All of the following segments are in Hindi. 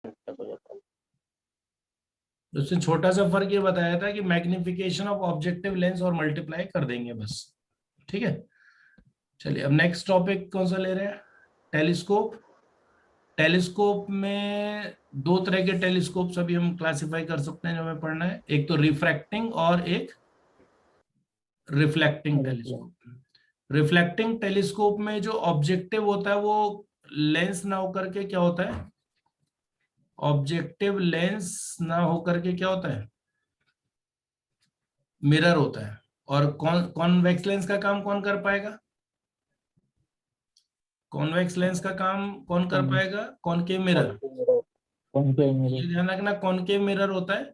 हो जाता है। उसने छोटा सा फर्क ये बताया था कि मैग्निफिकेशन ऑफ ऑब्जेक्टिव लेंस और मल्टीप्लाई कर देंगे बस। ठीक है, चलिए अब नेक्स्ट टॉपिक कौन सा ले रहे हैं? टेलीस्कोप। टेलीस्कोप में दो तरह के टेलीस्कोप अभी हम क्लासिफाई कर सकते हैं जो हमें पढ़ना है, एक तो रिफ्रैक्टिंग और एक रिफ्लेक्टिंग टेलीस्कोप। रिफ्लेक्टिंग टेलीस्कोप में जो ऑब्जेक्टिव होता है वो लेंस ना होकर के क्या होता है, ऑब्जेक्टिव लेंस ना होकर के क्या होता है, मिरर होता है। और कॉन्वेक्स लेंस का काम कौन कर पाएगा? कॉन्वेक्स लेंस का काम कौन कर पाएगा? Concave mirror. ये ध्यान रखना, कॉनकेव मिरर होता है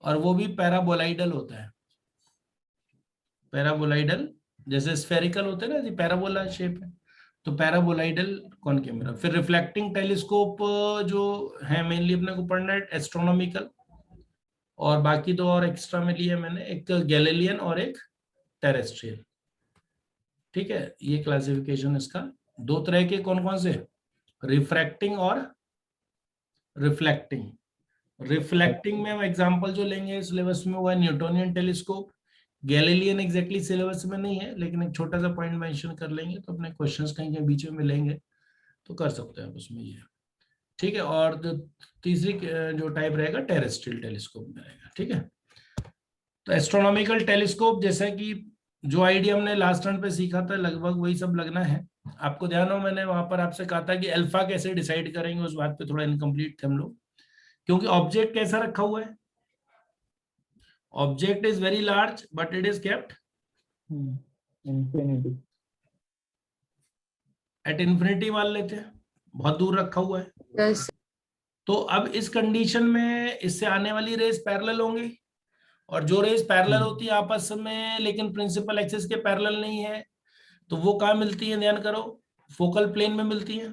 और वो भी पैराबोलाइडल होता है। पैराबोलाइडल जैसे स्फेरिकल होते हैं ना, ये पैराबोला शेप है, तो पैराबोलाइडल कॉनकेव मिरर। फिर रिफ्लेक्टिंग टेलीस्कोप जो है मेनली अपने को पढ़ना है एस्ट्रोनॉमिकल, और बाकी दो और एक्स्ट्रा में लिए मैंने, एक गैलीलियन और एक टेरेस्ट्रियल। ठीक है, ये क्लासिफिकेशन इसका। दो तरह के कौन कौन से? रिफ्रैक्टिंग और रिफ्लेक्टिंग। रिफ्लेक्टिंग में हम एग्जांपल जो लेंगे सिलेबस में वो है Newtonian telescope. Galilean exactly syllabus में नहीं है, लेकिन एक छोटा सा पॉइंट मेंशन कर लेंगे तो अपने क्वेश्चंस कहीं कहीं बीच में मिलेंगे तो कर सकते हैं उसमें ये। ठीक है, और तीसरी जो टाइप रहेगा टेरेस्ट्रियल टेलीस्कोप में रहेगा। ठीक है, तो एस्ट्रोनॉमिकल टेलीस्कोप जैसा कि जो आइडिया हमने लास्ट टर्न पे सीखा था लगभग वही सब लगना है। आपको ध्यान हो मैंने वहां पर आपसे कहा था कि अल्फा कैसे डिसाइड करेंगे, उस बात पे थोड़ा इनकम्प्लीट थे हम लोग, क्योंकि ऑब्जेक्ट कैसा रखा हुआ है, object is very large but it is kept infinity, at infinity मान लेते हैं, बहुत दूर रखा हुआ है। yes, तो अब इस कंडीशन में इससे आने वाली रेस पैरेलल होंगी, और जो रेस पैरेलल होती है आपस में लेकिन प्रिंसिपल एक्सिस के पैरेलल नहीं है, तो वो कहाँ मिलती है? ध्यान करो, फोकल प्लेन में मिलती है।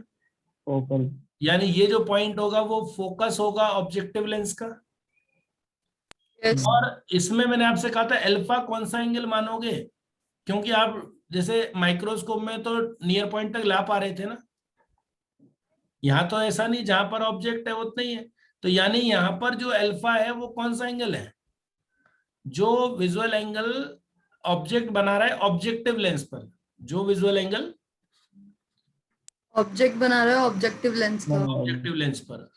फोकल, यानी ये जो पॉइंट होगा वो फोकस होगा ऑब्जेक्टिव लेंस का। yes, और इसमें मैंने आपसे कहा था अल्फा कौन सा एंगल मानोगे, क्योंकि आप जैसे माइक्रोस्कोप में तो नियर पॉइंट तक ला पा रहे थे ना, यहाँ तो ऐसा नहीं, जहां पर ऑब्जेक्ट है उतना ही है। तो यानी यहाँ पर जो अल्फा है वो कौन सा एंगल है? जो विजुअल एंगल ऑब्जेक्ट बना रहा है ऑब्जेक्टिव लेंस पर, जो विजुअल एंगल ऑब्जेक्ट बना रहा है ऑब्जेक्टिव लेंस का। ऑब्जेक्टिव लेंस पर,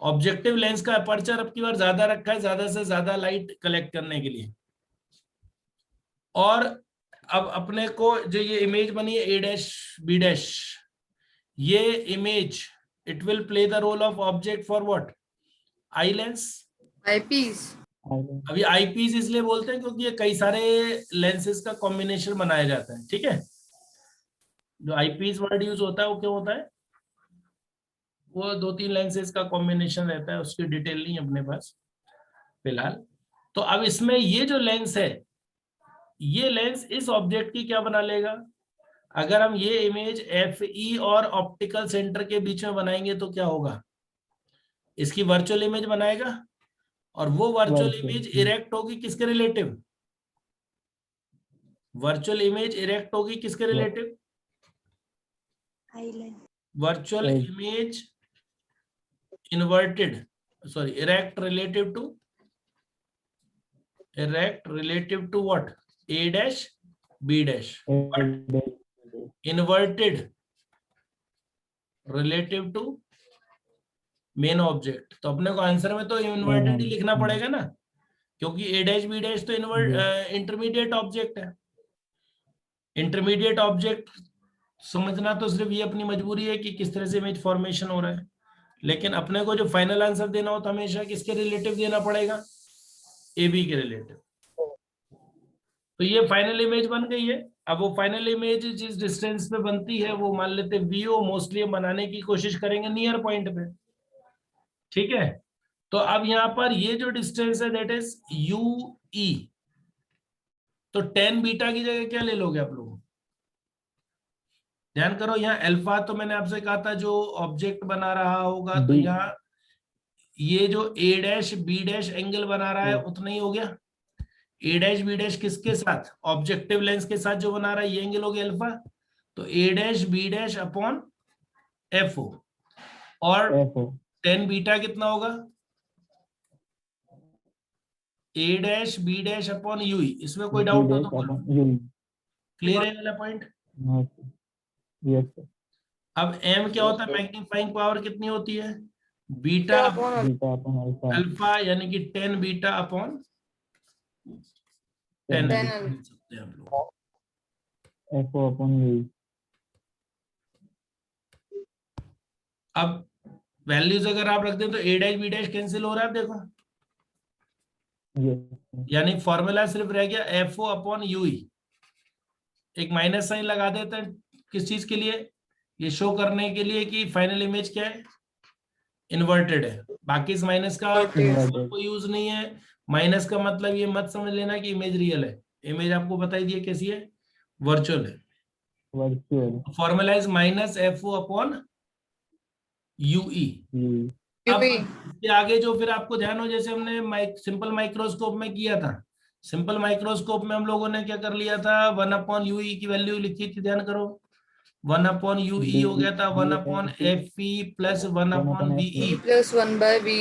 ऑब्जेक्टिव लेंस का अपर्चर अब की बार ज्यादा रखा है, ज्यादा से ज्यादा लाइट कलेक्ट करने के लिए। और अब अपने को जो ये इमेज बनी है ए डैश बी डैश, ये image it will play the role of object for what? Eye lens. Eyepiece. अभी आई पीस इसलिए बोलते हैं क्योंकि ये कई सारे लेंसेज का कॉम्बिनेशन बनाया जाता है। ठीक है, जो आई पीस वर्ड यूज होता है वो क्या होता है? वो दो तीन लेंसेज का कॉम्बिनेशन रहता है, उसकी डिटेल नहीं अपने पास फिलहाल। तो अब इसमें ये जो लेंस है, ये लेंस इस ऑब्जेक्ट की क्या बना लेगा? अगर हम ये इमेज एफ ई और ऑप्टिकल सेंटर के बीच में बनाएंगे तो क्या होगा? इसकी वर्चुअल इमेज बनाएगा, और वो वर्चुअल इमेज इरेक्ट होगी किसके रिलेटिव? वर्चुअल इमेज इरेक्ट होगी किसके relative? Virtual image inverted, sorry erect relative to, erect relative to what? A dash B dash. Inverted relative to main object. तो अपने को आंसर में तो इन्वर्टेड ही लिखना पड़ेगा ना, क्योंकि ए डैश बी डैश तो इंटरमीडिएट ऑब्जेक्ट है। इंटरमीडिएट ऑब्जेक्ट समझना तो सिर्फ ये अपनी मजबूरी है कि किस तरह से इमेज फॉर्मेशन हो रहा है, लेकिन अपने को जो फाइनल आंसर देना हो तो हमेशा किसके रिलेटिव देना पड़ेगा? ए बी के रिलेटिव। तो ये फाइनल इमेज बन गई है। अब वो फाइनल इमेज जिस डिस्टेंस पे बनती है वो मान लेते वीओ, मोस्टली हम बनाने की कोशिश करेंगे नियर पॉइंट पे। ठीक है, तो अब यहाँ पर ये जो डिस्टेंस है दैट इज यू ई, तो टेन बीटा की जगह क्या ले लोगे आप लोग? ध्यान करो, यहाँ अल्फा तो मैंने आपसे कहा था जो ऑब्जेक्ट बना रहा होगा, तो यहाँ ये जो ए डैश बी डैश एंगल बना रहा है उतना ही हो गया। ए डैश बी डैश किसके साथ? ऑब्जेक्टिव लेंस के साथ जो बना रहा है ये एंगल हो गया अल्फा। तो A dash B dash upon F O, और टेन बीटा कितना होगा? A dash B dash upon U, इसमें कोई डाउट हो तो बोलो। क्लियर है वाला पॉइंट? Yes sir. अब एम क्या होता है? मैग्नीफाइंग पावर कितनी होती है? Beta upon beta upon alpha alpha, यानी कि 10 बीटा अपॉन 10 10 अल्फा लिख सकते हैं हम लोग। F O upon U. अब वैल्यूज अगर आप रख दें तो A dash B dash cancel हो रहा है, देखो। यस यानी फॉर्मूला सिर्फ रह गया एफ ओ अपॉन यू। एक माइनस साइन लगा देते हैं, किस चीज के लिए? ये शो करने के लिए कि फाइनल इमेज क्या है, इन्वर्टेड है। बाकी इस माइनस का Inverted. कोई यूज नहीं है। माइनस का मतलब ये मत समझ लेना कि इमेज रियल है। इमेज आपको बताई दी है कैसी है, वर्चुअल है। Virtual formula is minus F O upon U E. U. अब UE. इसके आगे जो फिर आपको ध्यान हो, जैसे हमने सिंपल माइक्रोस्कोप में किया था। सिंपल माइक्रोस्कोप में हम लोगों ने क्या कर लिया था, 1/यूई की वैल्यू लिखी थी, ध्यान करो। 1/यूई हो गया था 1/एफ E plus 1/वीई, plus 1 by V.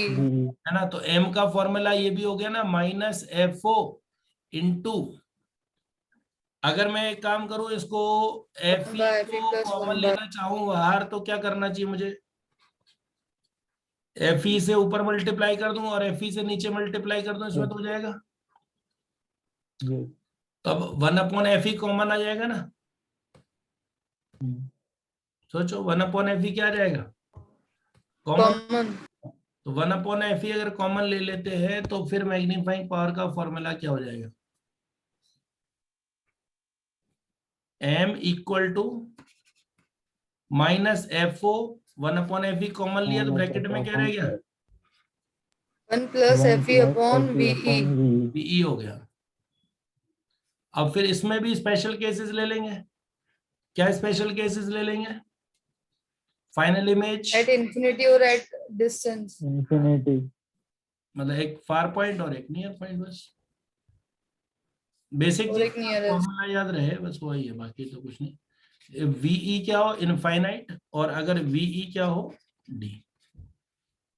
है ना। तो एम का फॉर्मूला ये भी हो गया ना, माइनस एफ ओ इंटू, अगर मैं एक काम करूं, इसको एफ ई by FE को plus कॉमन 1 by लेना चाहूं बाहर, तो क्या करना चाहिए मुझे? एफ ई से ऊपर मल्टीप्लाई कर दूं और एफ ई से नीचे मल्टीप्लाई कर दूं, इसमें तो हो जाएगा। तो अब 1/एफ ई कॉमन आ जाएगा ना। सोचो 1/एफ ई क्या आ जाएगा, कॉमन। common. तो 1/एफ ई अगर कॉमन ले लेते हैं तो फिर मैग्नीफाइंग पावर का फॉर्मूला क्या हो जाएगा? M equal to minus F O, 1/एफ ई कॉमन लिया तो ब्रैकेट में क्या रह गया? 1 plus FE upon VE. VE हो गया। अब फिर इसमें भी स्पेशल केसेस ले लेंगे। क्या स्पेशल केसेस ले लेंगे? Final image, At infinity or at distance. Infinity. मतलब एक फार पॉइंट और एक नियर पॉइंट, बस बेसिक और एक nearest. फॉर्मूला याद रहे, बस वही है, बाकी तो कुछ नहीं। वीई क्या हो, इनफाइनाइट, और अगर वीई क्या हो, डी।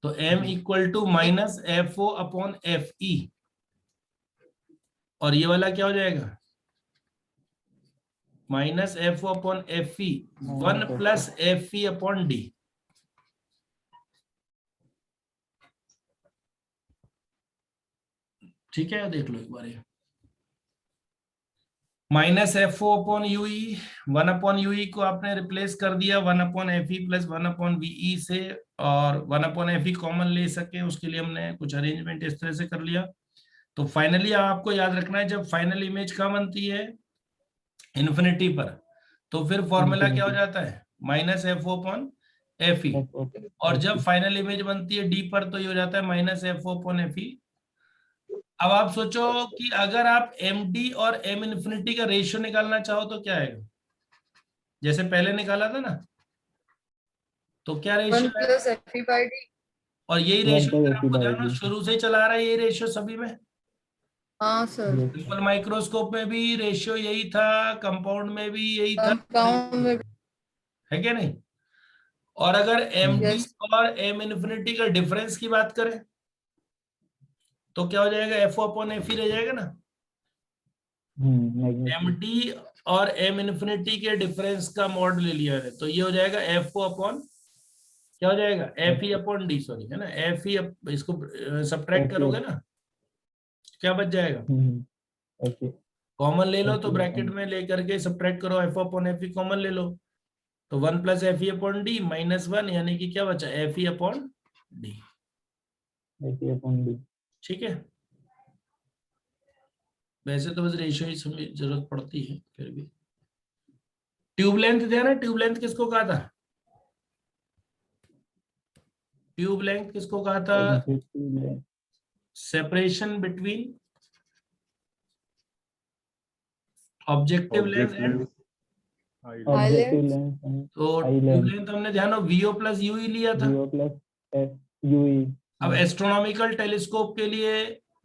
तो M equal to minus F O upon F E, और ये वाला क्या हो जाएगा? Minus F O upon F E, 1 plus F E upon D. ठीक है, देख लो एक बार ये। Minus F O upon U E, 1/यूई को आपने रिप्लेस कर दिया 1/एफ ई प्लस 1/वीई से, और 1/एफ ई कॉमन ले सके उसके लिए हमने कुछ अरेंजमेंट इस तरह से कर लिया। तो फाइनली आपको याद रखना है, जब फाइनल इमेज कहाँ बनती है, इन्फिनिटी पर, तो फिर फॉर्मूला क्या हो जाता है, minus F O upon F E. और जब फाइनल इमेज बनती है डी पर, तो ये हो जाता है minus F O upon F E. अब आप सोचो कि अगर आप एम डी और एम इन्फिनिटी का रेशियो निकालना चाहो तो क्या आएगा, जैसे पहले निकाला था ना, तो क्या 1 रेशियो है? plus FE by D. और यही रेशियो अगर आपको ध्यान हो, शुरू से ही चला रहा है ये रेशियो सभी में। हाँ सर. सिंपल माइक्रोस्कोप में भी रेशियो यही था, कंपाउंड में भी यही था, Compound में है क्या नहीं? और अगर एम डी Yes. और एम इन्फिनिटी का डिफरेंस की बात करें तो क्या हो जाएगा, F O upon F E रह जाएगा ना। एम डी और एम इन्फिनिटी के डिफरेंस का मॉड ले लिया है, तो ये हो जाएगा एफ ओ अपॉन, क्या हो जाएगा, F E upon D, sorry, है ना, एफ ई, इसको सब्ट्रैक्ट करोगे ना, क्या बच जाएगा, कॉमन ले लो, तो ब्रैकेट में लेकर के सब्ट्रैक्ट करो, एफ अपॉन एफ ई कॉमन ले लो, तो 1 plus F E upon D minus 1, यानी कि क्या बचा, एफ ई अपॉन डी। ठीक है, वैसे तो बस रेशियो ही जरूरत पड़ती है, फिर भी। ट्यूब लेंथ थे ना, ट्यूब लेंथ किसको कहा था, ट्यूब लेंथ किसको कहा था, separation between objective length and, objective lens. तो ट्यूब लेंथ हमने ध्यान हो वीओ प्लस यूई लिया था। यूई। अब एस्ट्रोनॉमिकल टेलीस्कोप के लिए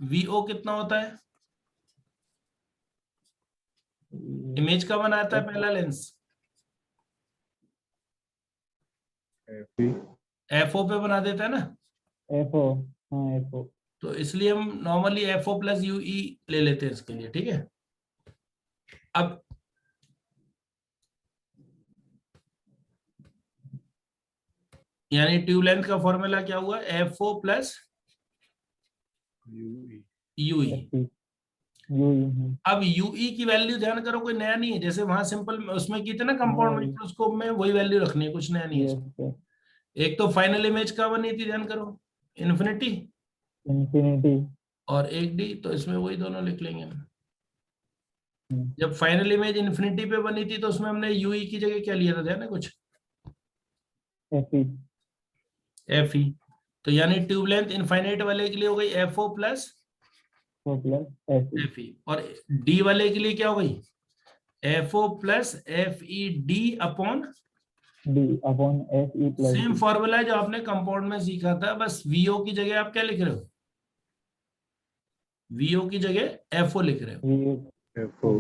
वीओ कितना होता है, इमेज का बनाता है पहला लेंस, FO पे बना देता है ना, FO, हाँ FO, तो इसलिए हम नॉर्मली FO प्लस UE ले लेते हैं इसके लिए, ठीक है। अब यानी ट्यूब लेंथ का फॉर्मूला क्या हुआ, FO plus UE। FE, UE, अब UE की वैल्यू ध्यान करो कोई नया नहीं है, जैसे वहां सिंपल उसमें की थी ना कंपाउंड हाँ, माइक्रोस्कोप में, वही वैल्यू रखनी है, कुछ नया नहीं है yes इसमें। sir, एक तो फाइनल इमेज का बनी थी, ध्यान करो, इन्फिनिटी, infinity, और एक D, तो इसमें वही दोनों लिख लेंगे हम। हम्म, जब फाइनल इमेज इन्फिनिटी पे बनी थी तो उसमें हमने UE की जगह क्या लिया था, ध्यान है कुछ, FE, FE। तो यानी ट्यूब लेंथ इनफाइनाइट वाले के लिए हो गई FO plus FO plus FE, FE, और D वाले के लिए क्या हो गई, FO plus FED upon, D upon FE plus same D, formula है जो आपने कंपाउंड में सीखा था, बस VO की जगह आप क्या लिख रहे हो, VO की जगह FO लिख रहे हो, FO,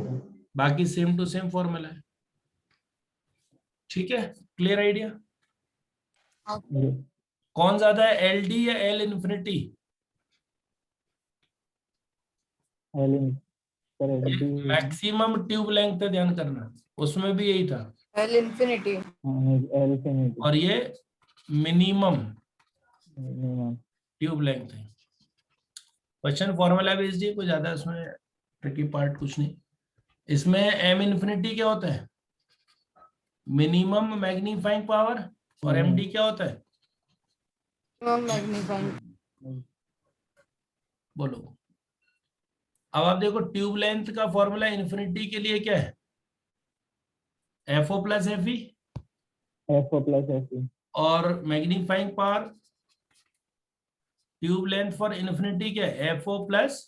बाकी सेम टू सेम फॉर्मूला है, ठीक है। Clear idea. yes, कौन ज्यादा है, LD या L infinity, L in, sir LD, maximum tube length है, ध्यान करना, उसमें भी यही था, L infinity. हाँ, L infinity, और ये मिनिमम minimum, ट्यूब लेंथ है। क्वेश्चन फॉर्मूला बेस्ड है, कोई ज्यादा इसमें ट्रिकी पार्ट कुछ नहीं। इसमें M इन्फिनिटी क्या होता है, मिनिमम मैग्नीफाइंग पावर, और MD क्या होता है, Maximum magnifying. बोलो। अब आप देखो ट्यूब लेंथ का फॉर्मूला इन्फिनिटी के लिए क्या है, FO plus FE, FO plus FE, और magnifying power tube length for infinity क्या है, FO प्लस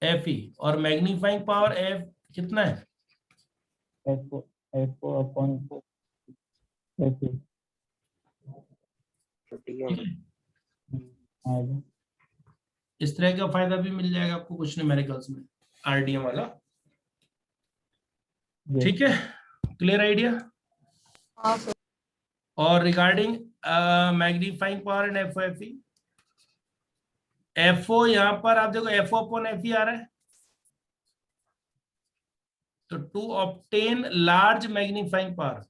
FE, और मैग्नीफाइंग पावर F कितना है, FO upon FE, ठीक है। हाँ, इस तरह का फायदा भी मिल जाएगा आपको कुछ न्यूमेरिकल्स में, RDM वाला, yes, ठीक है। Clear idea. हाँ sir. और regarding magnifying power and FO FE, FO यहां पर आप देखो FO अपॉन FE आ रहा है, तो to obtain large magnifying power,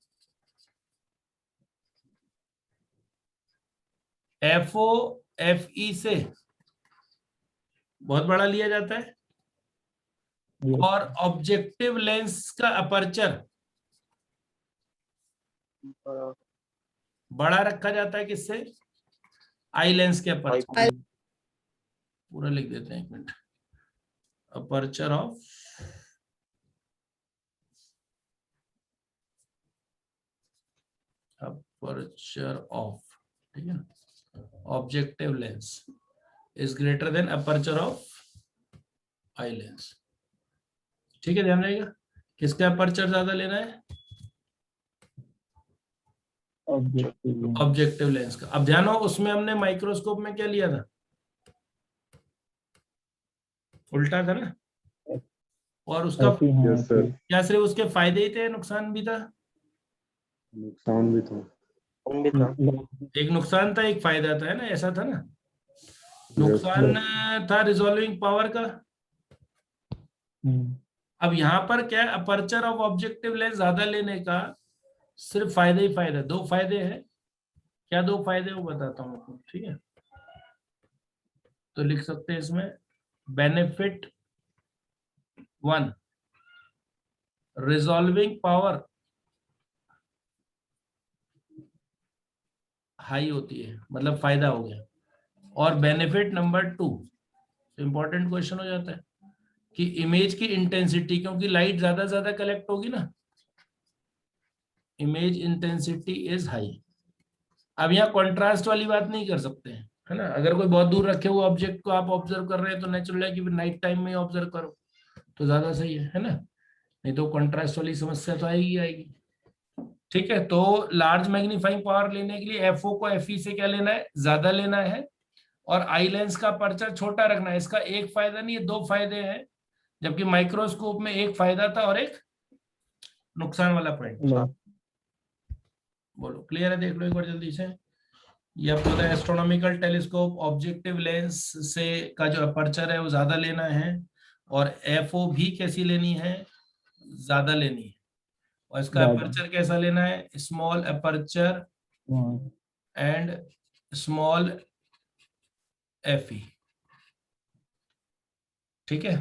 FO FE से बहुत बड़ा लिया जाता है, yes, और ऑब्जेक्टिव लेंस का अपर्चर बड़ा रखा जाता है, किससे, आई लेंस के अपर्चर, पूरा लिख देते हैं, एक मिनट, अपर्चर ऑफ ठीक है ना, objective lens is greater than aperture of eye lens, ठीक है। ध्यान रहेगा किसका अपर्चर ज्यादा लेना है, objective lens, ऑब्जेक्टिव लेंस का। अब ध्यान हो, उसमें हमने माइक्रोस्कोप में क्या लिया था, उल्टा था ना, और उसका FE, हाँ Yes, sir. क्या सिर्फ उसके फायदे ही थे, नुकसान भी था, नुकसान भी था। एक नुकसान था एक फायदा था, है ना, ऐसा था ना। Yes, नुकसान sir. था रिजॉल्विंग पावर का। हम्म, अब यहाँ पर क्या, अपर्चर ऑफ ऑब्जेक्टिव लेंस ज्यादा लेने का सिर्फ फायदा ही फायदा, दो फायदे हैं, क्या दो फायदे वो बताता हूँ आपको, ठीक है। तो लिख सकते हैं इसमें, बेनिफिट 1, रिजॉल्विंग पावर हाई होती है, मतलब फायदा हो गया, और बेनिफिट नंबर 2, इंपॉर्टेंट क्वेश्चन हो जाता है कि इमेज की इंटेंसिटी, क्योंकि लाइट ज्यादा कलेक्ट होगी ना, इमेज इंटेंसिटी इज हाई। अब यहाँ कॉन्ट्रास्ट वाली बात नहीं कर सकते हैं, है ना, अगर कोई बहुत दूर रखे हुए ऑब्जेक्ट को आप ऑब्जर्व कर रहे हैं तो नेचुरल है कि फिर नाइट टाइम में ऑब्जर्व करो तो ज्यादा सही है ना, नहीं तो कॉन्ट्रास्ट वाली समस्या तो आएगी। ठीक है, तो लार्ज मैग्नीफाइंग पावर लेने के लिए FO को FE से क्या लेना है, ज्यादा लेना है, और आई लेंस का अपर्चर छोटा रखना है। इसका एक फायदा नहीं है, दो फायदे हैं, जबकि माइक्रोस्कोप में एक फायदा था और एक नुकसान वाला पॉइंट। loss, बोलो क्लियर है, देख लो एक बार जल्दी से। ये आपको पता है एस्ट्रोनॉमिकल टेलीस्कोप ऑब्जेक्टिव लेंस से का जो अपर्चर है वो ज्यादा लेना है, और एफओ भी कैसी लेनी है, ज्यादा लेनी है। और इसका ज्यादा। अपर्चर कैसा लेना है, small aperture and small F E, ठीक है।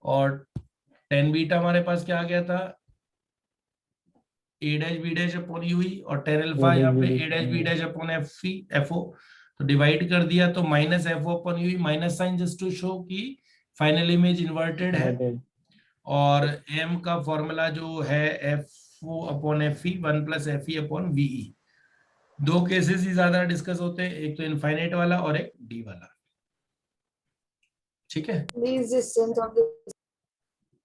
और 10 बीटा हमारे पास क्या आ गया था, A dash B dash upon U E, और 10 अल्फा यहाँ पे A dash B dash upon F E F O. तो डिवाइड कर दिया तो minus F O upon U E, minus sign just to show कि फाइनल इमेज इन्वर्टेड है। और एम का फॉर्मूला जो है F O upon F E 1 plus F E upon V E. दो केसेस ही ज्यादा डिस्कस होते हैं, एक तो इनफाइनाइट वाला और एक डी वाला, ठीक है। Least distance of the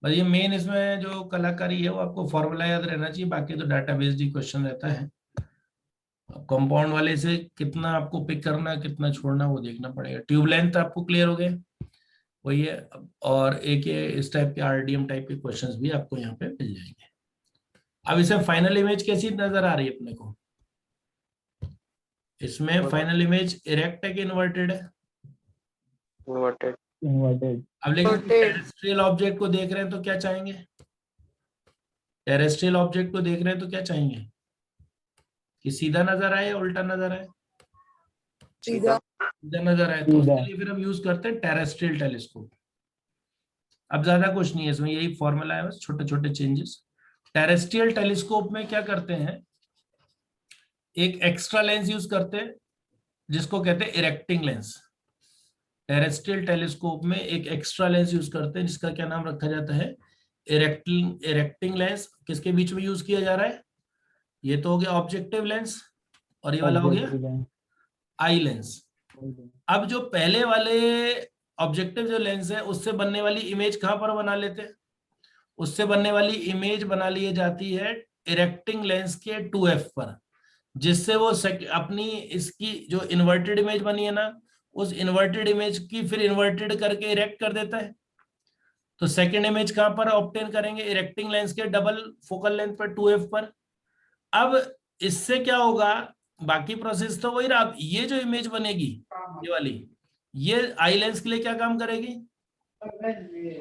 बस ये मेन इसमें जो कलाकारी है वो आपको फॉर्मूला याद रहना चाहिए, बाकी तो डाटाबेस्ड ही क्वेश्चन रहता है। कंपाउंड वाले से कितना आपको पिक करना कितना छोड़ना वो देखना पड़ेगा। ट्यूब लेंथ आपको क्लियर हो गए, वही है। और एक ये इस टाइप के आरडीएम टाइप के क्वेश्चंस भी आपको यहाँ पे मिल जाएंगे। अब इसे फाइनल इमेज कैसी नजर आ रही है अपने को, इसमें फाइनल इमेज इरेक्ट है कि इन्वर्टेड है, Inverted. इन्वर्टेड। अब लेकिन Inverted. टेरेस्ट्रियल ऑब्जेक्ट को देख रहे हैं तो क्या चाहेंगे, टेरेस्ट्रियल ऑब्जेक्ट को देख रहे हैं तो क्या चाहेंगे कि सीधा नजर आए या उल्टा नजर आए, सीधा. सीधा नजर आए। तो उसके लिए फिर हम यूज करते हैं टेरेस्ट्रियल टेलीस्कोप। अब ज्यादा कुछ नहीं है इसमें, यही फॉर्मूला है, बस छोटे छोटे चेंजेस। टेरेस्ट्रियल टेलीस्कोप में क्या करते हैं, एक एक्स्ट्रा लेंस यूज करते हैं जिसको कहते हैं इरेक्टिंग लेंस। टेरेस्ट्रियल टेलीस्कोप में एक एक्स्ट्रा लेंस यूज करते हैं जिसका क्या नाम रखा जाता है, इरेक्टिंग लेंस। किसके बीच में यूज किया जा रहा है, ये तो हो गया ऑब्जेक्टिव लेंस, और ये वाला हो गया आई लेंस। अब जो पहले वाले ऑब्जेक्टिव जो लेंस है उससे बनने वाली इमेज कहां पर बना लेते हैं, उससे बनने वाली इमेज बना ली जाती है इरेक्टिंग लेंस के 2f पर, जिससे वो अपनी इसकी जो इन्वर्टेड इमेज बनी है ना, उस इन्वर्टेड इमेज की फिर इन्वर्टेड करके इरेक्ट कर देता है। तो सेकेंड इमेज कहां पर ऑब्टेन करेंगे, इरेक्टिंग लेंस के डबल फोकल लेंथ पर 2f पर। अब इससे क्या होगा, बाकी प्रोसेस तो वही रहा, ये जो इमेज बनेगी ये वाली, ये आई लेंस के लिए क्या काम करेगी,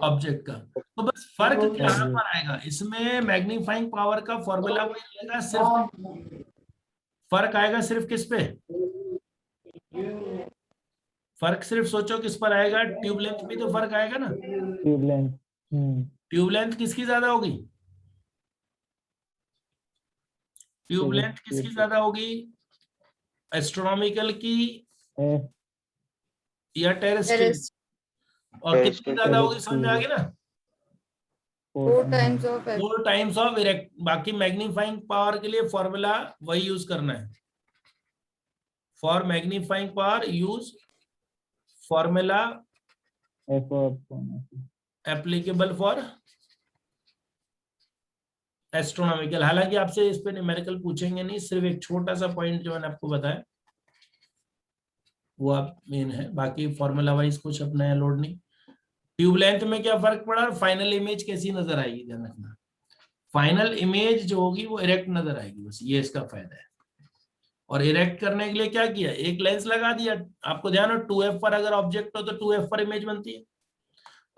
ऑब्जेक्ट का। तो बस फर्क कहां पर आएगा, इसमें मैग्नीफाइंग पावर का फॉर्मूला वही रहेगा, सिर्फ फर्क आएगा सिर्फ किस पे, फर्क सिर्फ सोचो किस पर आएगा, ट्यूब लेंथ में तो फर्क आएगा ना। Tube length. ट्यूब लेंथ किसकी ज्यादा होगी, ट्यूब लेंथ किसकी ज्यादा होगी, एस्ट्रोनॉमिकल की या टेरेस्ट्रियल, Terrestrial. और कितनी ज्यादा होगी समझ में आ गई ना, 4 times of F. 4 times of erect. बाकी मैग्नीफाइंग पावर के लिए फॉर्मूला वही यूज करना है, for magnifying power use formula applicable for astronomical. हालांकि आपसे इस पे न्यूमेरिकल पूछेंगे नहीं, सिर्फ एक छोटा सा पॉइंट जो मैंने आपको बताया वो आप मेन है, बाकी फॉर्मूला वाइज कुछ अपना लोड नहीं। ट्यूब लेंथ में क्या फर्क पड़ा, फाइनल इमेज कैसी नजर आएगी, ध्यान रखना फाइनल इमेज जो होगी वो इरेक्ट नजर आएगी, बस ये इसका फायदा है। और इरेक्ट करने के लिए क्या किया, एक लेंस लगा दिया, आपको ध्यान हो 2f पर अगर ऑब्जेक्ट हो तो 2f पर इमेज बनती है,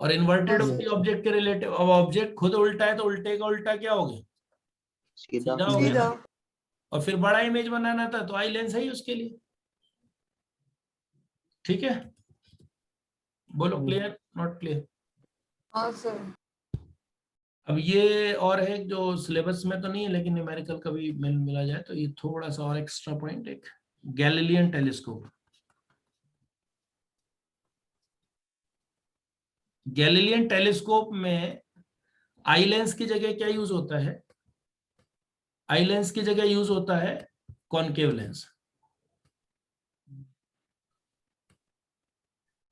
और इन्वर्टेड होती है ऑब्जेक्ट के रिलेटिव। अब ऑब्जेक्ट खुद उल्टा है तो उल्टे का उल्टा क्या हो गया, सीधा हो गया। सीधा. और फिर बड़ा इमेज बनाना था तो आई लेंस है ही उसके लिए, ठीक है। बोलो क्लियर नॉट क्लियर। हाँ sir. अब ये और है जो सिलेबस में तो नहीं है लेकिन न्यूमेरिकल कभी मिला जाए तो ये थोड़ा सा और एक्स्ट्रा पॉइंट, एक गैलीलियन टेलीस्कोप। गैलीलियन टेलीस्कोप में आई लेंस की जगह क्या यूज होता है, आई लेंस की जगह यूज होता है कॉनकेव लेंस।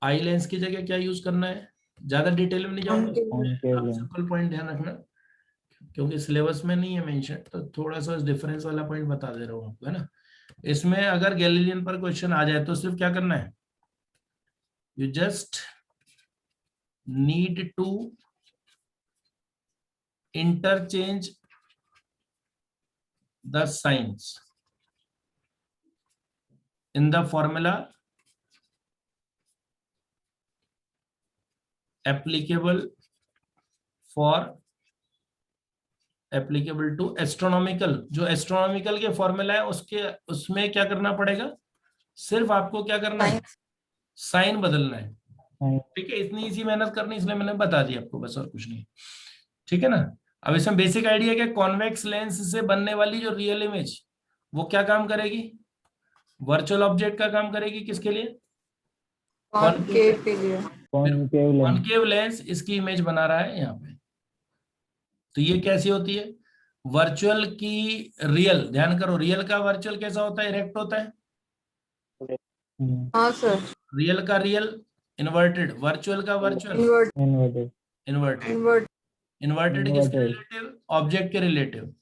आई लेंस की जगह क्या यूज करना है, ज्यादा डिटेल में नहीं जाऊंगा, आप सिंपल पॉइंट ध्यान रखना क्योंकि सिलेबस में नहीं है मेंशन, तो थोड़ा सा डिफरेंस वाला पॉइंट बता दे रहा हूँ आपको, है ना। इसमें अगर गैलीलियन पर क्वेश्चन आ जाए तो सिर्फ क्या करना है, you just need to interchange the signs, in the formula applicable to astronomical, जो एस्ट्रोनॉमिकल के फॉर्मूला है उसमें क्या करना पड़ेगा, सिर्फ आपको क्या करना है, साइन बदलना है। हाँ, ठीक है, इतनी इजी मेहनत करनी, इसलिए मैंने बता दिया आपको, बस और कुछ नहीं। ठीक है ना। अब इसमें बेसिक आइडिया क्या, कॉन्वेक्स लेंस से बनने वाली जो रियल इमेज वो क्या काम करेगी, वर्चुअल ऑब्जेक्ट का काम करेगी, किसके लिए, कॉनकेव के लिए। Concave lens. कॉनकेव लेंस इसकी इमेज बना रहा है यहाँ पे। तो ये कैसी होती है, वर्चुअल की रियल, ध्यान करो, रियल का वर्चुअल कैसा होता है, इरेक्ट होता है, हाँ सर। रियल का रियल इन्वर्टेड, वर्चुअल का वर्चुअल इन्वर्टेड। इन्वर्टेड। इन्वर्टेड किसके रिलेटिव, ऑब्जेक्ट के रिलेटिव।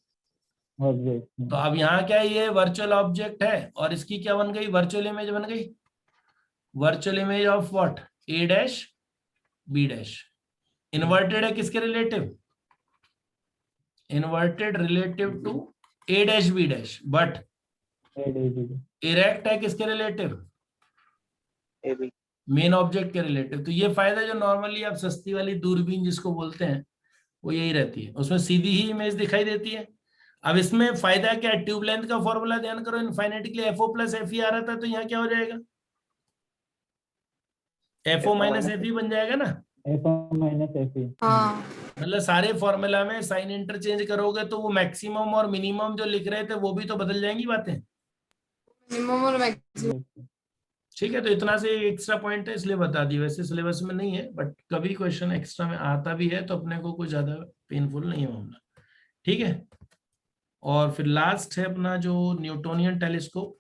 ऑब्जेक्ट। तो अब यहाँ क्या है, ये वर्चुअल ऑब्जेक्ट है और इसकी क्या बन गई, वर्चुअल इमेज बन गई, virtual image of what, A dash B dash. Inverted है किसके relative, inverted relative to A dash B dash, but erect है किसके रिलेटिव, AB. मेन ऑब्जेक्ट के रिलेटिव। तो ये फायदा जो नॉर्मली आप सस्ती वाली दूरबीन जिसको बोलते हैं वो यही रहती है, उसमें सीधी ही इमेज दिखाई देती है। अब इसमें फायदा क्या है, ट्यूब लेंथ का फॉर्मूला ध्यान करो, इनफाइनाइट के लिए FO प्लस FE आ रहा था, तो यहाँ क्या हो जाएगा, FO माइनस FE बन जाएगा ना। FO minus FE। हाँ मतलब सारे फॉर्मूला में साइन इंटरचेंज करोगे तो वो मैक्सिमम और मिनिमम जो लिख रहे थे वो भी तो बदल जाएंगी बातें। मिनिमम और मैक्सिमम। ठीक है, तो इतना से एक्स्ट्रा पॉइंट है इसलिए बता दी, वैसे सिलेबस में नहीं है, बट कभी क्वेश्चन एक्स्ट्रा में आता भी है तो अपने को कुछ ज्यादा पेनफुल नहीं है मामला। ठीक है, और फिर लास्ट है अपना जो न्यूटोनियन टेलीस्कोप।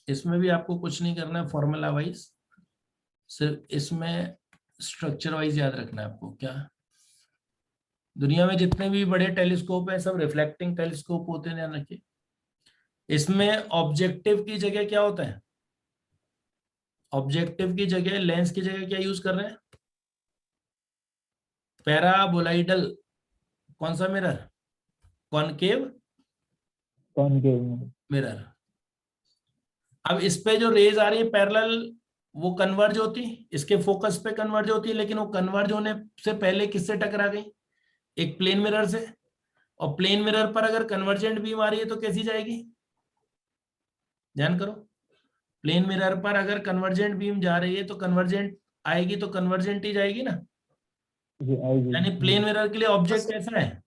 इसमें भी आपको कुछ नहीं करना है फॉर्मूला वाइज, सिर्फ इसमें स्ट्रक्चर वाइज याद रखना है आपको। क्या दुनिया में जितने भी बड़े टेलीस्कोप है सब रिफ्लेक्टिंग टेलीस्कोप होते हैं, ध्यान रखिए। इसमें ऑब्जेक्टिव की जगह क्या होता है, ऑब्जेक्टिव की जगह, लेंस की जगह क्या यूज कर रहे हैं, पैराबोलाइडल, कौन सा मिरर, कॉनकेव मिरर। अब इस पे जो रेज आ रही है पैरेलल, वो कन्वर्ज होती, इसके फोकस पे कन्वर्ज होती है, लेकिन वो कन्वर्ज होने से पहले किससे टकरा गई, एक प्लेन मिरर से। और प्लेन मिरर पर अगर कन्वर्जेंट बीम आ रही है तो कैसी जाएगी, ध्यान करो, प्लेन मिरर पर अगर कन्वर्जेंट बीम जा रही है तो कन्वर्जेंट आएगी, तो कन्वर्जेंट ही जाएगी ना। यानी प्लेन मिरर के लिए ऑब्जेक्ट कैसा है,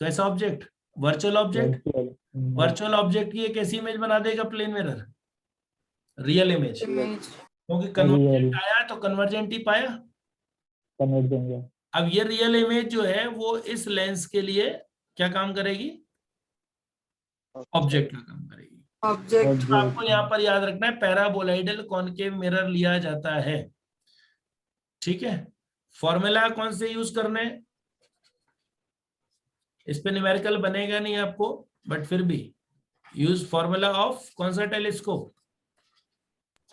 कैसा object, virtual object. Virtual object की एक ऐसी इमेज बना देगा प्लेन मिरर, रियल इमेज, क्योंकि कन्वर्जेंट आया तो कन्वर्जेंट ही पाया। अब ये रियल इमेज जो है वो इस लेंस के लिए क्या काम करेगी, ऑब्जेक्ट का काम करेगी। ऑब्जेक्ट। तो आपको यहाँ पर याद रखना है पैराबोलाइडल कॉनकेव मिरर लिया जाता है। ठीक है, फॉर्मूला कौन से यूज करने हैं, इस पे न्यूमेरिकल बनेगा नहीं आपको, बट फिर भी यूज फॉर्मूला ऑफ कौन सा टेलीस्कोप,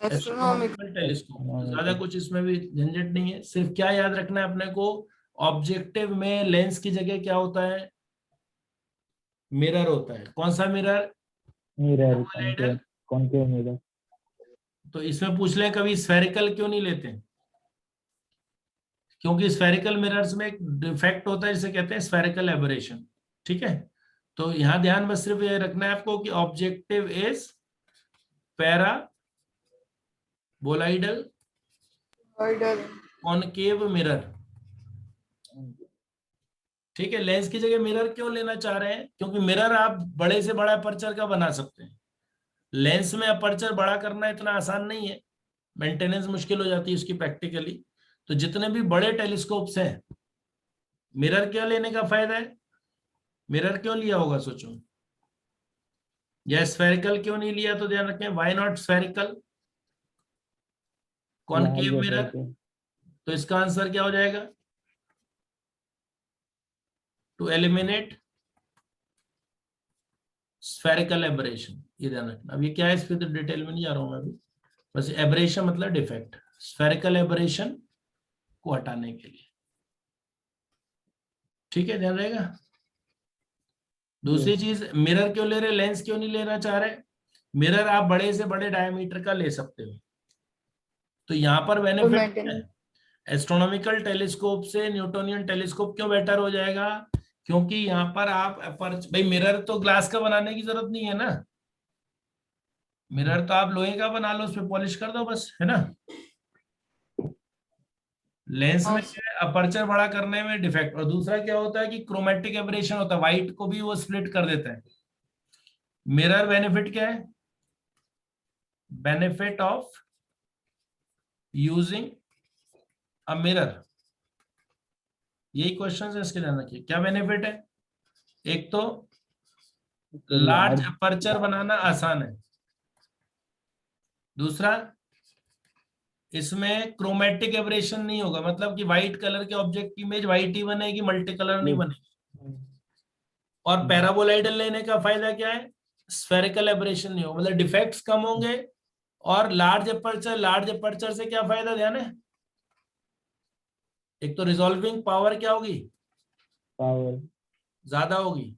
एस्ट्रोनॉमिकल टेलीस्कोप। ज्यादा कुछ इसमें भी झंझट नहीं है, सिर्फ क्या याद रखना है अपने को, ऑब्जेक्टिव में लेंस की जगह क्या होता है, मिरर होता है। कौन सा मिरर, कॉनकेव मिरर। तो इसमें पूछ लें कभी स्फेरिकल क्यों नहीं लेते, क्योंकि स्फेरिकल मिरर्स में एक डिफेक्ट होता है जिसे कहते हैं स्फेरिकल एबरेशन। ठीक है, तो यहां ध्यान बस सिर्फ ये रखना है आपको कि ऑब्जेक्टिव इज पैराबोलाइडल कॉनकेव मिरर। ठीक है, लेंस की जगह मिरर क्यों लेना चाह रहे हैं, क्योंकि मिरर आप बड़े से बड़ा अपर्चर का बना सकते हैं, लेंस में अपर्चर बड़ा करना इतना आसान नहीं है, मेंटेनेंस मुश्किल हो जाती है उसकी प्रैक्टिकली। तो जितने भी बड़े टेलीस्कोप्स हैं, मिरर क्यों लेने का फायदा है, मिरर क्यों लिया होगा सोचो, या स्फेरिकल क्यों नहीं लिया, तो ध्यान रखें why not spherical concave mirror. तो इसका आंसर क्या हो जाएगा, टू एलिमिनेट स्फेरिकल एबरेशन। ये ध्यान रखना। अब ये क्या है इस पे तो डिटेल में नहीं जा रहा हूं मैं अभी, बस एबरेशन मतलब डिफेक्ट, स्फेरिकल एबरेशन को हटाने के लिए। ठीक है, ध्यान रहेगा। दूसरी चीज, मिरर क्यों ले रहे, लेंस क्यों नहीं लेना चाह रहे? मिरर आप बड़े से बड़े डायमीटर का ले सकते हो, तो यहाँ पर For बेनिफिट है। maintenance. एस्ट्रोनॉमिकल टेलीस्कोप से न्यूटोनियन टेलीस्कोप क्यों बेटर हो जाएगा? क्योंकि यहाँ पर आप भाई मिरर तो ग्लास का बनाने की जरूरत नहीं है ना, मिरर तो आप लोहे का बना लो, उस पर पॉलिश कर दो बस, है ना। लेंस में Awesome. क्या है, अपर्चर बड़ा करने में डिफेक्ट, और दूसरा क्या होता है कि क्रोमेटिक एब्रेशन होता है, व्हाइट को भी वो स्प्लिट कर देता है। मिरर बेनिफिट क्या है? Benefit of using a mirror, यही क्वेश्चन है, इसके ध्यान रखिए। क्या बेनिफिट है? एक तो लार्ज अपर्चर बनाना आसान है, दूसरा इसमें क्रोमेटिक एब्रेशन नहीं होगा, मतलब कि व्हाइट कलर के ऑब्जेक्ट की इमेज व्हाइट ही बनेगी, मल्टी कलर नहीं बनेगी। और पैराबोलाइडल लेने का फायदा क्या है? स्फेरिकल एब्रेशन नहीं होगा, मतलब डिफेक्ट्स कम होंगे। और लार्ज अपर्चर से क्या फायदा, ध्यान है? एक तो रिजॉल्विंग पावर क्या होगी, पावर ज्यादा होगी,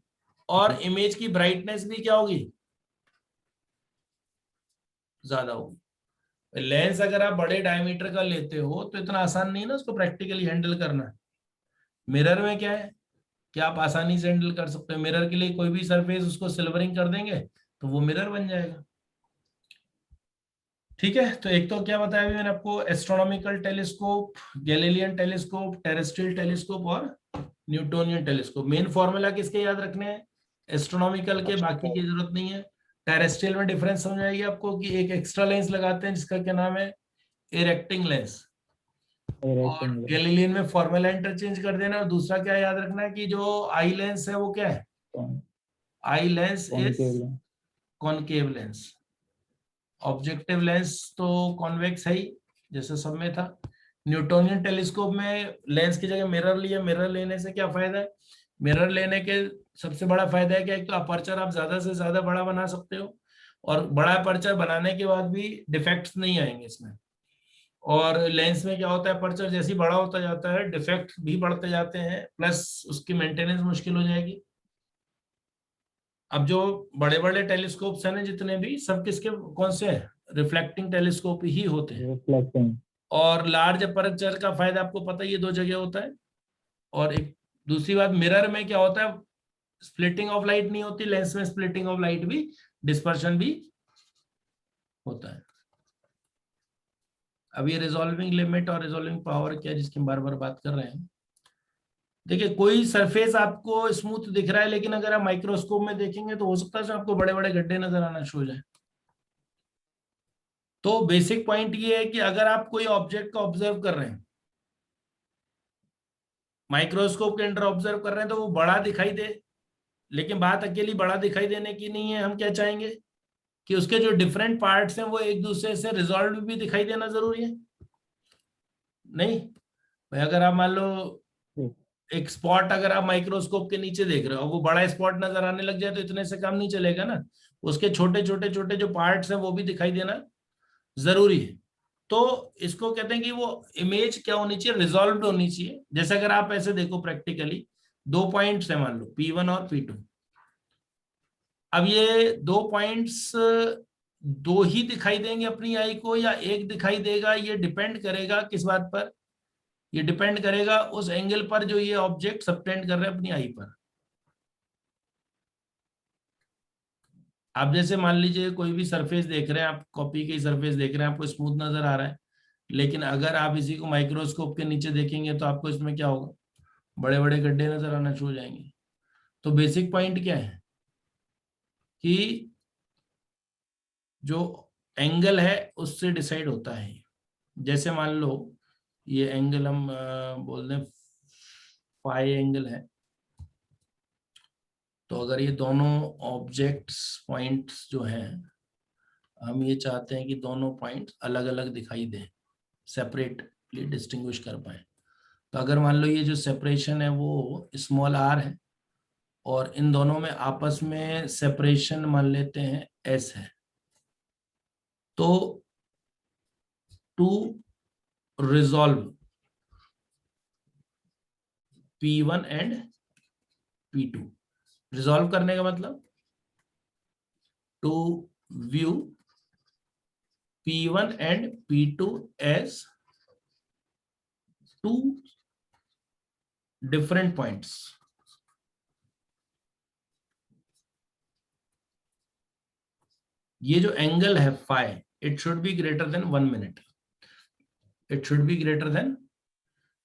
और इमेज की ब्राइटनेस भी क्या होगी, ज्यादा होगी। लेंस अगर आप बड़े डायमीटर का लेते हो तो इतना आसान नहीं है ना उसको प्रैक्टिकली हैंडल करना। मिरर में क्या है कि आप आसानी से हैंडल कर सकते हो, मिरर के लिए कोई भी सरफेस उसको सिल्वरिंग कर देंगे तो वो मिरर बन जाएगा। ठीक है, तो एक तो क्या बताया अभी मैंने आपको, astronomical telescope, Galilean telescope, terrestrial telescope और न्यूटोनियन टेलीस्कोप। मेन फॉर्मूला किसके याद रखने हैं? एस्ट्रोनॉमिकल के, बाकी की जरूरत नहीं है। टेरेस्ट्रियल में डिफरेंस समझ आएगी आपको कि एक एक्स्ट्रा लेंस लगाते हैं जिसका क्या नाम है, इरेक्टिंग लेंस, और गैलीलियन में फॉर्मूला इंटरचेंज कर देना। और दूसरा क्या याद रखना है कि जो आई लेंस है वो क्या है, eye lens is concave lens, objective lens तो कॉन्वेक्स है ही जैसे सब में था। न्यूटोनियन टेलीस्कोप में लेंस की जगह मिरर लिया, मिरर लेने से क्या फायदा है? मिरर लेने के सबसे बड़ा फायदा है कि एक तो अपर्चर आप ज्यादा से ज्यादा बड़ा बना सकते हो, और बड़ा अपर्चर बनाने के बाद भी डिफेक्ट्स नहीं आएंगे इसमें। और लेंस में क्या होता है, अपर्चर जैसे ही बड़ा होता जाता है डिफेक्ट भी बढ़ते जाते हैं, प्लस उसकी मेंटेनेंस मुश्किल हो जाएगी। अब जो बड़े बड़े टेलीस्कोप्स हैं ना जितने भी, सब किसके, कौन से हैं? रिफ्लेक्टिंग टेलीस्कोप ही होते हैं। रिफ्लेक्टिंग। और लार्ज अपर्चर का फायदा आपको पता ही है, दो जगह होता है। और एक दूसरी बात, मिरर में क्या होता है, स्प्लिटिंग ऑफ लाइट नहीं होती, लेंस में स्प्लिटिंग ऑफ लाइट भी, डिस्पर्शन भी होता है। अब ये रिजॉल्विंग लिमिट और रिजॉल्विंग पावर क्या है जिसकी हम बार बार बात कर रहे हैं। देखिए, कोई सरफेस आपको स्मूथ दिख रहा है, लेकिन अगर आप माइक्रोस्कोप में देखेंगे तो हो सकता है आपको बड़े बड़े गड्ढे नजर आना शुरू हो जाए। तो बेसिक पॉइंट ये है कि अगर आप कोई ऑब्जेक्ट को ऑब्जर्व कर रहे हैं, माइक्रोस्कोप के अंडर ऑब्जर्व कर रहे हैं, तो वो बड़ा दिखाई दे, लेकिन बात अकेली बड़ा दिखाई देने की नहीं है। हम क्या चाहेंगे कि उसके जो डिफरेंट पार्ट्स हैं वो एक दूसरे से रिजॉल्व भी दिखाई देना जरूरी है। नहीं भाई, अगर आप मान लो एक स्पॉट अगर आप माइक्रोस्कोप के नीचे देख रहे हो, वो बड़ा स्पॉट नजर आने लग जाए तो इतने से काम नहीं चलेगा ना, उसके छोटे छोटे छोटे जो पार्ट्स हैं वो भी दिखाई देना जरूरी है। तो इसको कहते हैं कि वो इमेज क्या होनी चाहिए, रिजॉल्व होनी चाहिए। जैसे अगर आप ऐसे देखो प्रैक्टिकली, दो पॉइंट्स है मान लो P1 और P2। अब ये दो पॉइंट्स दो ही दिखाई देंगे अपनी आई को या एक दिखाई देगा, ये डिपेंड करेगा किस बात पर? ये डिपेंड करेगा उस एंगल पर जो ये ऑब्जेक्ट सबटेंड कर रहे हैं अपनी आई पर। आप जैसे मान लीजिए कोई भी सरफेस देख रहे हैं, आप कॉपी की सरफेस देख रहे हैं, आपको स्मूथ नजर आ रहा है, लेकिन अगर आप इसी को माइक्रोस्कोप के नीचे देखेंगे तो आपको इसमें क्या होगा, बड़े बड़े गड्ढे नजर आना शुरू हो जाएंगे। तो बेसिक पॉइंट क्या है कि जो एंगल है उससे डिसाइड होता है। जैसे मान लो ये एंगल हम बोल दें फाई एंगल है, तो अगर ये दोनों ऑब्जेक्ट्स पॉइंट्स जो हैं, हम ये चाहते हैं कि दोनों पॉइंट्स अलग अलग दिखाई दें, सेपरेटली डिस्टिंग्विश कर पाए, तो अगर मान लो ये जो सेपरेशन है वो स्मॉल r है, और इन दोनों में आपस में सेपरेशन मान लेते हैं s है, तो to resolve P1 and P2, resolve करने का मतलब to view P1 and P2 as two different points. ये जो एंगल है phi, it should be greater than 1 minute, it should be greater than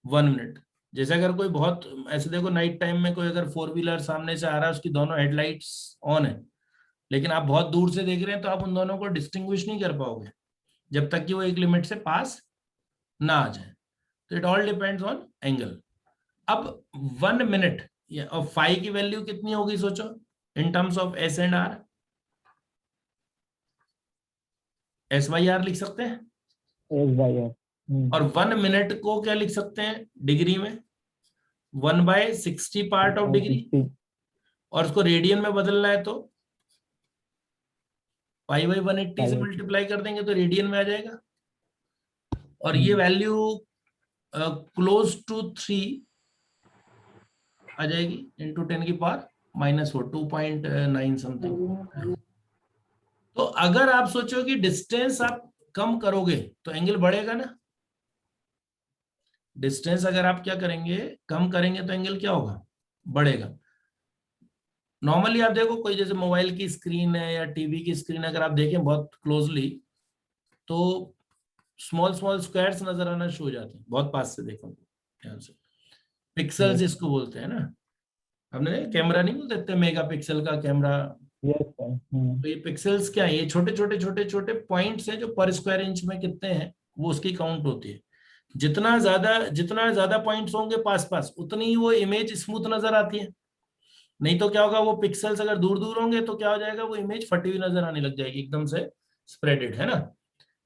1 minute. जैसे अगर कोई बहुत ऐसे देखो नाइट टाइम में कोई अगर 4 व्हीलर सामने से आ रहा है, उसकी दोनों हेडलाइट्स ऑन है, लेकिन आप बहुत दूर से देख रहे हैं, तो आप उन दोनों को डिस्टिंग्विश नहीं कर पाओगे जब तक कि वो एक लिमिट से पास ना आ जाए। तो it all depends on angle. अब 1 मिनट और फाई की वैल्यू कितनी होगी सोचो, in terms of S and R. SY/R लिख सकते हैं, S/R. और 1 मिनट को क्या लिख सकते हैं डिग्री में, 1/60 पार्ट ऑफ डिग्री, और उसको रेडियन में बदलना है तो π/180 से मल्टीप्लाई कर देंगे तो रेडियन में आ जाएगा। और ये वैल्यू क्लोज टू 3 आ जाएगी इंटू 10 की पावर -4, 2.9 समथिंग। तो अगर आप सोचो कि डिस्टेंस आप कम करोगे तो एंगल बढ़ेगा ना। डिस्टेंस अगर आप क्या करेंगे, कम करेंगे तो एंगल क्या होगा, बढ़ेगा। नॉर्मली आप देखो कोई जैसे मोबाइल की स्क्रीन है या टीवी की स्क्रीन, अगर आप देखें बहुत क्लोजली तो स्मॉल स्मॉल स्क्वायर्स नजर आना शुरू हो जाते हैं, बहुत पास से देखो ध्यान से। पिक्सल्स इसको बोलते हैं ना, हमने कैमरा नहीं बोलते इतने मेगापिक्सल का कैमरा। तो ये पिक्सल्स क्या है, ये छोटे छोटे छोटे छोटे पॉइंट्स हैं जो पर स्क्वायर इंच में कितने हैं वो उसकी काउंट होती है। जितना ज्यादा पॉइंट्स होंगे पास पास, उतनी ही वो इमेज स्मूथ नजर आती है। नहीं तो क्या होगा, वो पिक्सल्स अगर दूर दूर होंगे तो क्या हो जाएगा, वो इमेज फटी हुई नजर आने लग जाएगी, एकदम से स्प्रेडेड, है ना।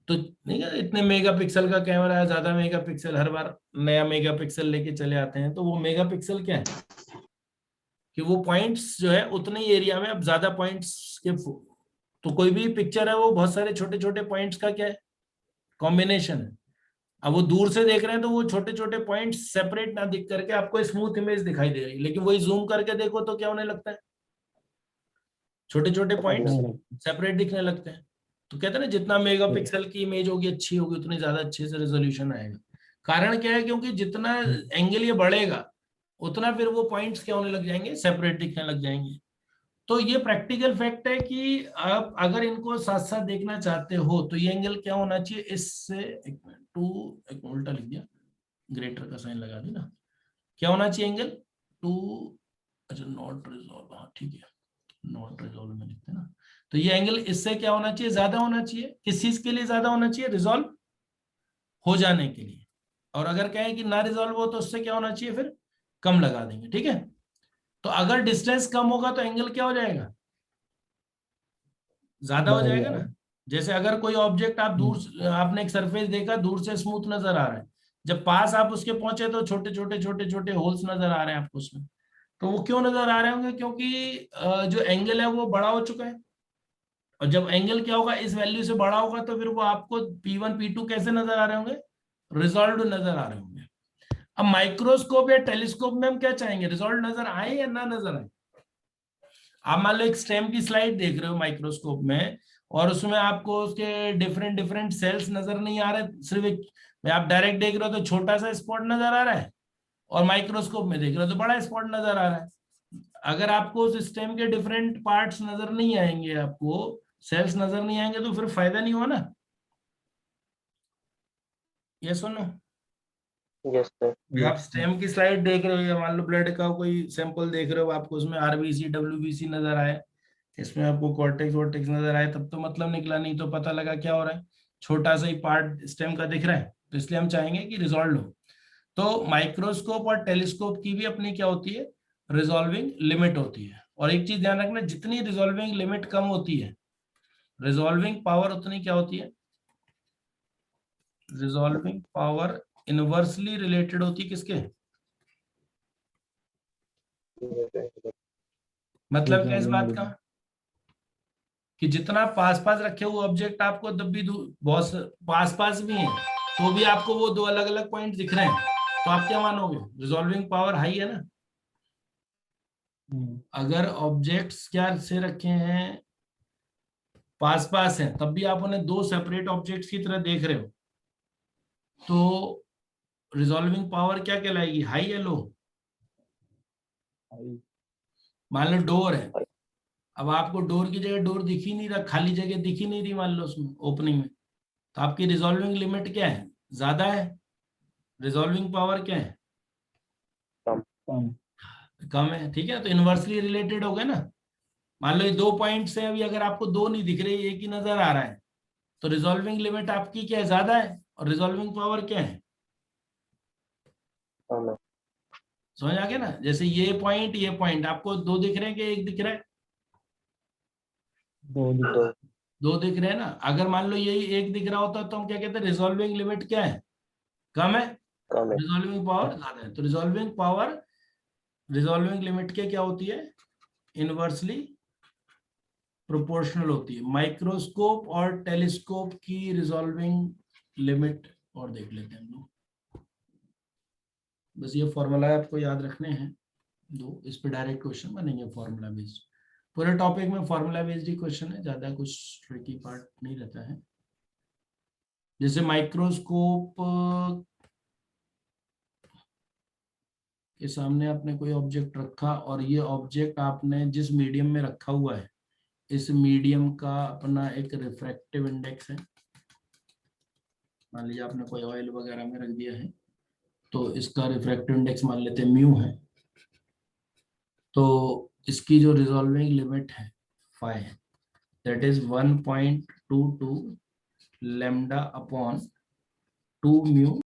तो नहीं है, इतने मेगापिक्सल का कैमरा है, ज्यादा मेगापिक्सल, हर बार नया मेगापिक्सल लेके चले आते हैं। तो वो मेगापिक्सल क्या है कि वो पॉइंट्स जो है उतने ही एरिया में अब ज्यादा पॉइंट्स के, तो कोई भी पिक्चर है वो बहुत सारे छोटे छोटे पॉइंट्स का क्या है, कॉम्बिनेशन है। अब वो दूर से देख रहे हैं तो वो छोटे छोटे पॉइंट्स सेपरेट ना दिख करके आपको स्मूथ इमेज दिखाई दे रही है, लेकिन वही जूम करके देखो तो क्या होने लगता है, छोटे छोटे पॉइंट्स सेपरेट दिखने लगते हैं। तो कहते हैं ना जितना मेगापिक्सल की इमेज होगी अच्छी होगी, उतनी ज्यादा अच्छे से रेजोल्यूशन आएगा। कारण क्या है, क्योंकि जितना एंगल ये बढ़ेगा उतना फिर वो पॉइंट्स क्या होने लग जाएंगे, सेपरेट दिखने लग जाएंगे। तो ये प्रैक्टिकल फैक्ट है कि आप अगर इनको साथ साथ देखना चाहते हो तो ये एंगल क्या होना चाहिए, इससे एक उल्टा लिख दिया, ग्रेटर का साइन लगा दी ना, क्या होना चाहिए एंगल 2, अच्छा नॉट रिजॉल्व, हाँ ठीक है, नॉट रिजॉल्व में लिखते हैं ना। तो ये एंगल इससे क्या होना चाहिए, ज्यादा होना चाहिए। किस चीज के लिए ज्यादा होना चाहिए, रिजॉल्व हो जाने के लिए। और अगर कहें कि ना रिजॉल्व हो तो उससे क्या होना चाहिए, फिर कम लगा देंगे, ठीक है। तो अगर डिस्टेंस कम होगा तो एंगल क्या हो जाएगा, ज्यादा हो जाएगा ना। जैसे अगर कोई ऑब्जेक्ट आप दूर, आपने एक सरफेस देखा दूर से स्मूथ नजर आ रहा है, जब पास आप उसके पहुंचे तो छोटे छोटे छोटे छोटे होल्स नजर आ रहे हैं आपको उसमें। तो वो क्यों नजर आ रहे होंगे, क्योंकि जो एंगल है वो बड़ा हो चुका है। और जब एंगल क्या होगा, इस वैल्यू से बड़ा होगा, तो फिर वो आपको P1 P2 कैसे नजर आ रहे होंगे, रिजॉल्व नजर आ रहे होंगे। अब माइक्रोस्कोप या टेलीस्कोप में हम क्या चाहेंगे, रिजॉल्व नजर आए या ना नजर आए। आप मान लो एक स्टेम की स्लाइड देख रहे हो माइक्रोस्कोप में, और उसमें आपको उसके डिफरेंट डिफरेंट सेल्स नजर नहीं आ रहे, सिर्फ एक, आप डायरेक्ट देख रहे हो तो छोटा सा स्पॉट नजर आ रहा है, और माइक्रोस्कोप में देख रहे हो तो बड़ा स्पॉट नजर आ रहा है। अगर आपको उस स्टेम के डिफरेंट पार्ट्स नजर नहीं आएंगे, आपको सेल्स नजर नहीं आएंगे, तो फिर फायदा नहीं हुआ ना। ये सुनो, Yes, sir. आप स्टेम की स्लाइड देख रहे हो या मान लो ब्लड का कोई सैंपल देख रहे हो, आपको उसमें आरबीसी डब्ल्यूबीसी नजर आए, इसमें आपको कॉर्टेक्स वॉर्टेक्स नजर आए, तब तो मतलब निकला, नहीं तो पता लगा क्या हो रहा है, छोटा सा ही पार्ट स्टेम का दिख रहा है। तो इसलिए हम चाहेंगे कि रिजॉल्व हो। तो माइक्रोस्कोप और टेलीस्कोप की भी अपनी क्या होती है, रिजॉल्विंग लिमिट होती है। और एक चीज ध्यान रखना, जितनी रिजॉल्विंग लिमिट कम होती है, रिजॉल्विंग पावर उतनी क्या होती है, रिजॉल्विंग पावर इनवर्सली रिलेटेड होती है किसके, मतलब क्या इस बात का, कि जितना पास पास रखे हुए ऑब्जेक्ट आपको तब भी बहुत पास पास भी हैं, तो भी आपको वो दो अलग अलग पॉइंट दिख रहे हैं, तो आप क्या मानोगे, रिजॉल्विंग पावर हाई है ना। अगर ऑब्जेक्ट्स क्या से रखे हैं, पास पास हैं, तब भी आप उन्हें दो सेपरेट ऑब्जेक्ट्स की तरह देख रहे हो, तो रिजॉल्विंग पावर क्या कहलाएगी, हाई या लो? मान लो डोर है, अब आपको डोर की जगह डोर दिख ही नहीं रहा, खाली जगह दिख ही नहीं रही मान लो उसमें ओपनिंग में, तो आपकी रिजॉल्विंग लिमिट क्या है, ज्यादा है, रिजॉल्विंग पावर क्या है, कम। कम है। ठीक है, तो इनवर्सली रिलेटेड हो गया ना। मान लो ये 2 पॉइंट्स है, अभी अगर आपको 2 नहीं दिख रही, एक ही नजर आ रहा है, तो रिजॉल्विंग लिमिट आपकी क्या है, ज्यादा है, और रिजॉल्विंग पावर क्या है, समझ आ गया ना। जैसे ये पॉइंट आपको 2 दिख रहे हैं कि एक दिख रहा है, 2 दिख रहे हैं ना। अगर मान लो यही एक दिख रहा होता तो हम क्या कहते हैं, रिजॉल्विंग लिमिट क्या है, कम है, रिजॉल्विंग पावर ज्यादा है। तो रिजॉल्विंग लिमिट के क्या होती है, इनवर्सली प्रोपोर्शनल होती है। माइक्रोस्कोप और टेलीस्कोप की रिजॉल्विंग लिमिट और देख लेते हैं हम लोग। बस ये फॉर्मूला आपको याद रखने हैं दो, इस पे डायरेक्ट क्वेश्चन बनेंगे फॉर्मूला बेस्ड। पूरे टॉपिक में फॉर्मूला बेस्ड ही क्वेश्चन है, ज्यादा कुछ ट्रिकी पार्ट नहीं रहता है। जैसे माइक्रोस्कोप के सामने आपने कोई ऑब्जेक्ट रखा, और ये ऑब्जेक्ट आपने जिस मीडियम में रखा हुआ है, इस मीडियम का अपना एक रिफ्रैक्टिव इंडेक्स है। मान लीजिए आपने कोई ऑयल वगैरह में रख दिया है, तो इसका रिफ्रैक्टिव इंडेक्स मान लेते हैं म्यू है, तो इसकी जो रिजॉल्विंग लिमिट है फाई है, that is 1.22 lambda upon 2 mu